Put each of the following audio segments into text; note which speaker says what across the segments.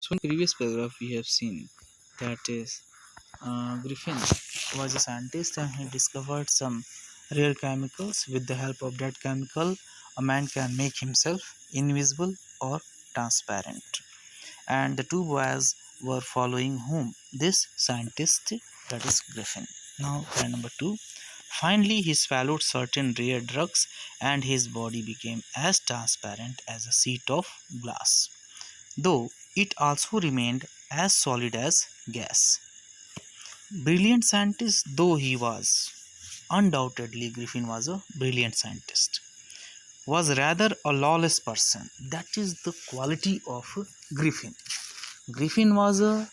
Speaker 1: So in previous paragraph we have seen that is Griffin was a scientist and he discovered some rare chemicals. With the help of that chemical, a man can make himself invisible or transparent. And the two boys were following whom? This scientist, that is Griffin. Now, point number two. Finally, he swallowed certain rare drugs and his body became as transparent as a sheet of glass, though it also remained as solid as gas. Brilliant scientist though he was, undoubtedly Griffin was a brilliant scientist, was rather a lawless person. That is the quality of Griffin. Griffin was a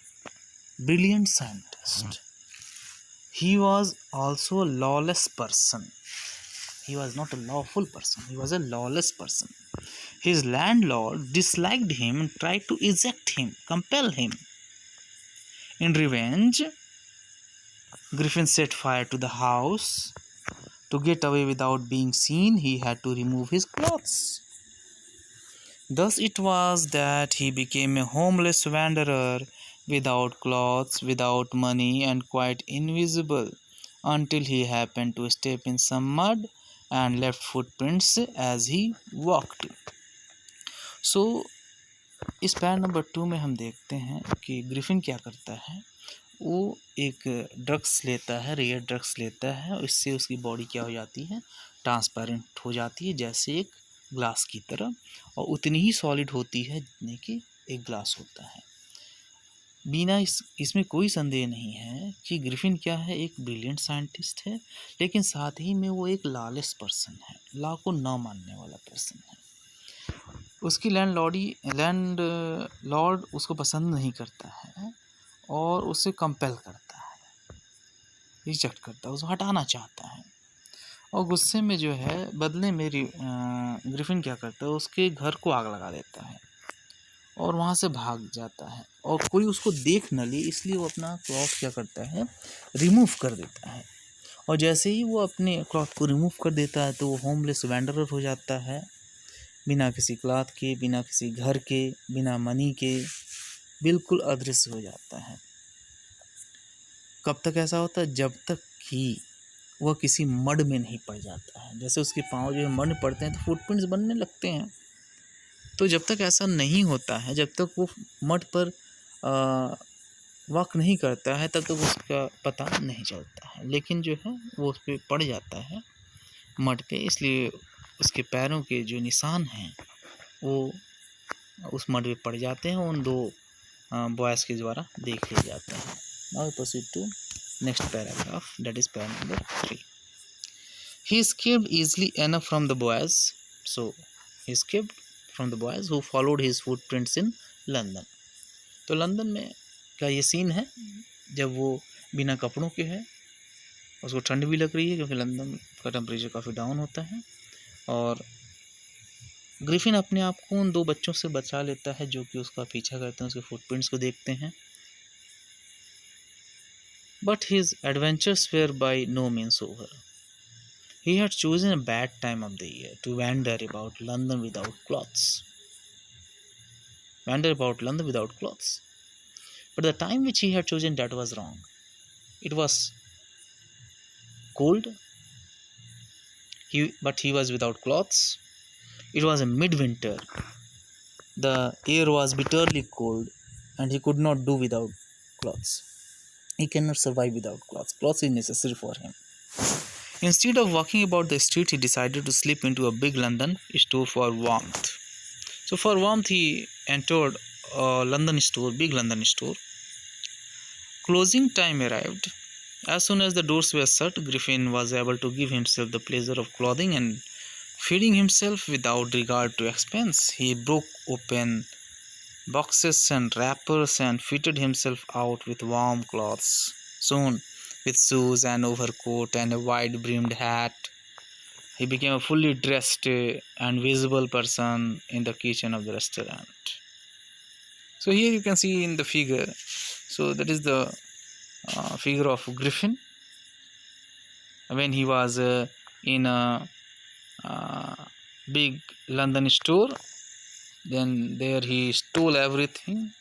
Speaker 1: brilliant scientist. He was also a lawless person. He was not a lawful person, he was a lawless person. His landlord disliked him and tried to eject him, compel him. In revenge, Griffin set fire to the house. To get away without being seen, he had to remove his clothes. Thus it was that he became a homeless wanderer, without clothes, without money, and quite invisible, until he happened to step in some mud and left footprints as he walked. So इस पैर number 2 में हम देखते हैं कि Griffin क्या करता है। वो एक ड्रग्स लेता है, रेयर ड्रग्स लेता है, और इससे उसकी बॉडी क्या हो जाती है, ट्रांसपेरेंट हो जाती है, जैसे एक ग्लास की तरह, और उतनी ही सॉलिड होती है जितने कि एक ग्लास होता है। बिना इसमें कोई संदेह नहीं है कि ग्रिफिन क्या है, एक ब्रिलियंट साइंटिस्ट है, लेकिन साथ ही में वो एक लॉलेस पर्सन है, लॉ को न मानने वाला पर्सन है। उसकी लैंड लॉर्ड उसको पसंद नहीं करता है और उसे कंपेल करता है, रिजेक्ट करता है, उसको हटाना चाहता है, और गुस्से में जो है बदले में ग्रिफिन क्या करता है, उसके घर को आग लगा देता है और वहाँ से भाग जाता है, और कोई उसको देख न ले इसलिए वो अपना क्लॉथ क्या करता है, रिमूव कर देता है। और जैसे ही वो अपने क्लॉथ को रिमूव कर देता है तो वो होमलेस वैंडरर हो जाता है, बिना किसी क्लॉथ के, बिना किसी घर के, बिना मनी के, बिल्कुल अदृश्य हो जाता है। कब तक ऐसा होता है? जब तक कि वह किसी मड में नहीं पड़ जाता है। जैसे उसके पाँव जो है मड में पड़ते हैं तो फुटप्रिंट्स बनने लगते हैं। तो जब तक ऐसा नहीं होता है, जब तक वो मड पर वॉक नहीं करता है, तब तक उसका पता नहीं चलता है। लेकिन जो है वो उस पर पड़ जाता है मड पे, इसलिए उसके पैरों के जो निशान हैं वो उस मड पे पड़ जाते हैं, उन दो बॉयज़ के द्वारा देख लिए जाते हैं। Now proceed to next paragraph, that is paragraph number 3. He escaped easily enough from the boys. So he escaped from the boys who followed his footprints in London. तो लंदन में का ये सीन है जब वो बिना कपड़ों के है, उसको ठंड भी लग रही है क्योंकि लंदन का टेम्परेचर काफ़ी डाउन होता है, और ग्रिफिन अपने आप को उन दो बच्चों से बचा लेता है जो कि उसका पीछा करते हैं, उसके फुटप्रिंट्स को देखते हैं। But his adventures were by no means over. He had chosen a bad time of the year to wander about London without clothes. But the time which he had chosen, that was wrong. It was cold, but he was without clothes. It was a midwinter. The air was bitterly cold and he could not do without clothes. He cannot survive without clothes. Clothes is necessary for him. Instead of walking about the street, he decided to slip into a big London store for warmth. So for warmth, he entered a big London store. Closing time arrived. As soon as the doors were shut, Griffin was able to give himself the pleasure of clothing and feeding himself without regard to expense. He broke open boxes and wrappers and fitted himself out with warm clothes. Soon, with shoes and overcoat and a wide-brimmed hat, he became a fully dressed and visible person in the kitchen of the restaurant. So here you can see in the figure, so that is the figure of Griffin when he was in a big London store. Then there he stole everything.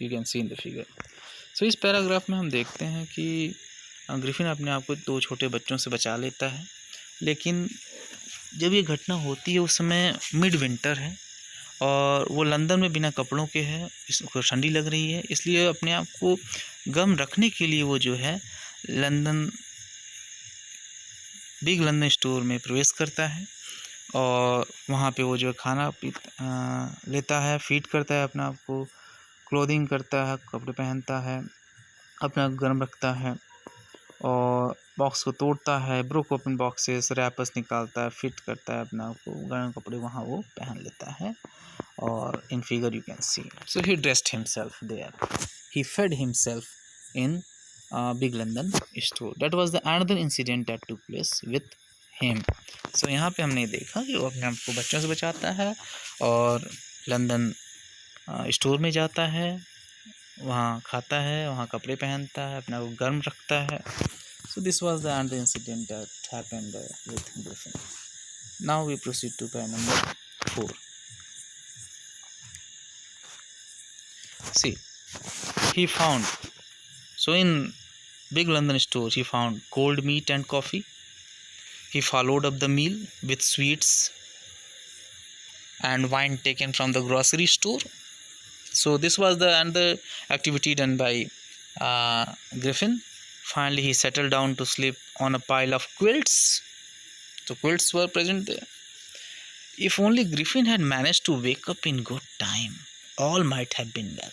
Speaker 1: you can see in the figure. So इस paragraph में हम देखते हैं कि Griffin अपने आप को 2 छोटे बच्चों से बचा लेता है, लेकिन जब ये घटना होती है उस समय मिड विंटर है और वो लंदन में बिना कपड़ों के है, इसको ठंडी लग रही है, इसलिए अपने आप को गर्म रखने के लिए वो जो है बिग लंदन स्टोर में प्रवेश करता है और वहाँ पे वो जो है खाना लेता है, फीड करता है अपने आप को, क्लोथिंग करता है, कपड़े पहनता है, अपना गर्म रखता है और बॉक्स को तोड़ता है, ब्रोक ओपन बॉक्सेस, रैपर्स निकालता है, फिट करता है अपना आप को, गर्म कपड़े वहाँ वो पहन लेता है और in figure you can see. So he dressed himself there, he fed himself in big London store. That was the another incident that took place with him. So यहाँ पे हमने देखा कि वो अपने आप को बच्चों से बचाता है और लंदन स्टोर में जाता है, वहाँ खाता है, वहाँ कपड़े पहनता है, अपना को गर्म रखता है. So this was the another incident that happened with Griffin. Now we proceed to pair number 4. See, he found, so in big London store he found cold meat and coffee. He followed up the meal with sweets and wine taken from the grocery store. So this was the another activity done by Griffin. Finally he settled down to sleep on a pile of quilts. So quilts were present there. If only Griffin had managed to wake up in good time, all might have been well.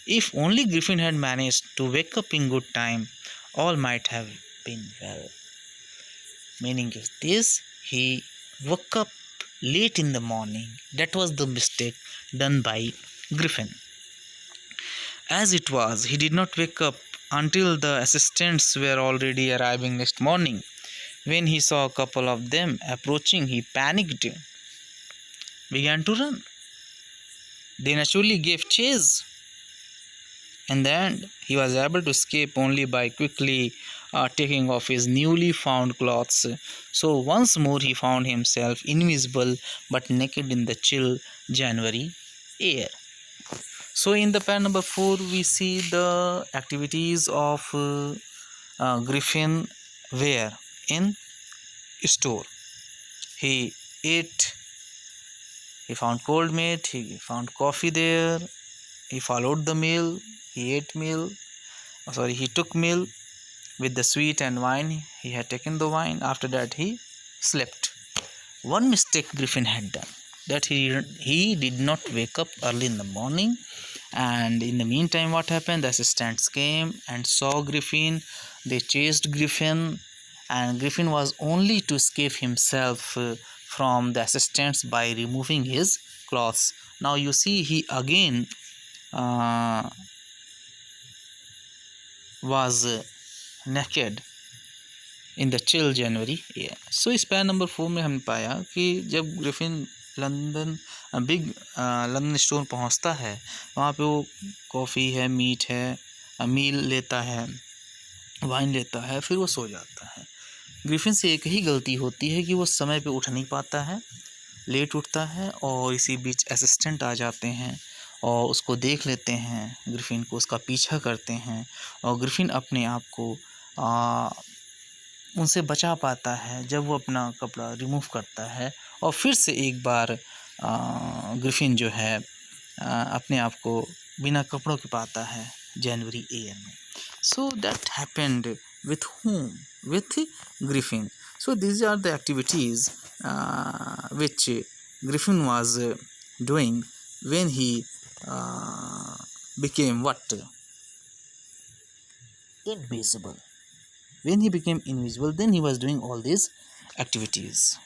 Speaker 1: If only Griffin had managed to wake up in good time, all might have been well. Meaning is this, he woke up late in the morning. That was the mistake done by Griffin. As it was, he did not wake up until the assistants were already arriving next morning. When he saw a couple of them approaching, he panicked, began to run. They naturally gave chase. In the end, he was able to escape only by quickly taking off his newly found clothes. So once more he found himself invisible but naked in the chill January air. So in the pair number 4, we see the activities of Griffin where in store. He ate, he found cold meat, he found coffee there, he followed the meal, he took meal with the sweet and wine. He had taken the wine. After that he slept. One mistake Griffin had done, that he did not wake up early in the morning, and in the meantime what happened, the assistants came and saw Griffin. They chased Griffin, and Griffin was only to escape himself from the assistants by removing his clothes. Now you see, he again was naked in the chill January year. So इस पैर number 4 में हमने पाया कि जब Griffin big London store पहुंचता है, वहाँ पे वो कॉफ़ी है, मीट है, मील लेता है, वाइन लेता है, फिर वो सो जाता है. ग्रिफिन से एक ही गलती होती है कि वो समय पे उठ नहीं पाता है, लेट उठता है और इसी बीच असिस्टेंट आ जाते हैं और उसको देख लेते हैं, ग्रिफिन को, उसका पीछा करते हैं और ग्रिफिन अपने आप को उनसे बचा पाता है जब वो अपना कपड़ा रिमूव करता है और फिर से एक बार ग्रिफिन जो है अपने आप को बिना कपड़ों के पाता है जनवरी एयर में. So that happened with whom? With Griffin. So these are the activities which Griffin was doing when he became what? Invisible. When he became invisible, then he was doing all these activities.